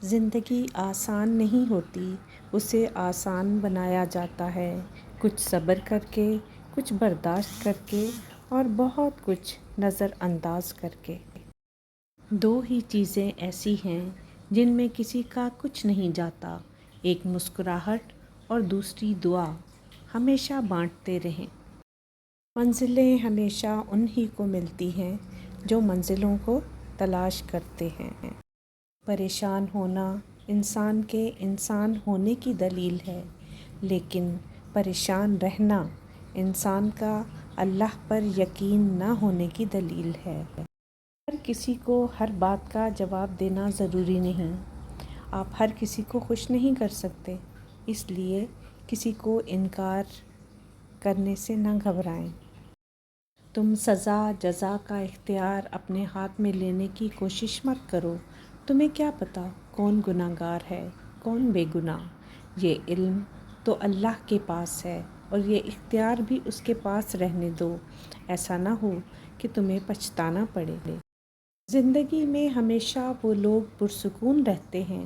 زندگی آسان نہیں ہوتی، اسے آسان بنایا جاتا ہے، کچھ صبر کر کے، کچھ برداشت کر کے اور بہت کچھ نظر انداز کر کے۔ دو ہی چیزیں ایسی ہیں جن میں کسی کا کچھ نہیں جاتا، ایک مسکراہٹ اور دوسری دعا۔ ہمیشہ بانٹتے رہیں۔ منزلیں ہمیشہ انہی کو ملتی ہیں جو منزلوں کو تلاش کرتے ہیں۔ پریشان ہونا انسان کے انسان ہونے کی دلیل ہے، لیکن پریشان رہنا انسان کا اللہ پر یقین نہ ہونے کی دلیل ہے۔ ہر کسی کو ہر بات کا جواب دینا ضروری نہیں۔ آپ ہر کسی کو خوش نہیں کر سکتے، اس لیے کسی کو انکار کرنے سے نہ گھبرائیں۔ تم سزا جزا کا اختیار اپنے ہاتھ میں لینے کی کوشش مت کرو۔ تمہیں کیا پتہ کون گنہگار ہے، کون بے گناہ؟ یہ علم تو اللہ کے پاس ہے اور یہ اختیار بھی اس کے پاس رہنے دو، ایسا نہ ہو کہ تمہیں پچھتانا پڑے۔ زندگی میں ہمیشہ وہ لوگ پرسکون رہتے ہیں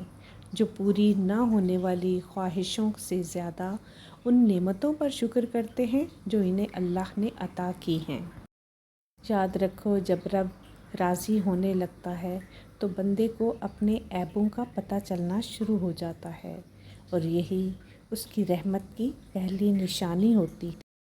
جو پوری نہ ہونے والی خواہشوں سے زیادہ ان نعمتوں پر شکر کرتے ہیں جو انہیں اللہ نے عطا کی ہیں۔ یاد رکھو، جب رب راضی ہونے لگتا ہے تو بندے کو اپنے عیبوں کا پتہ چلنا شروع ہو جاتا ہے، اور یہی اس کی رحمت کی پہلی نشانی ہوتی ہے۔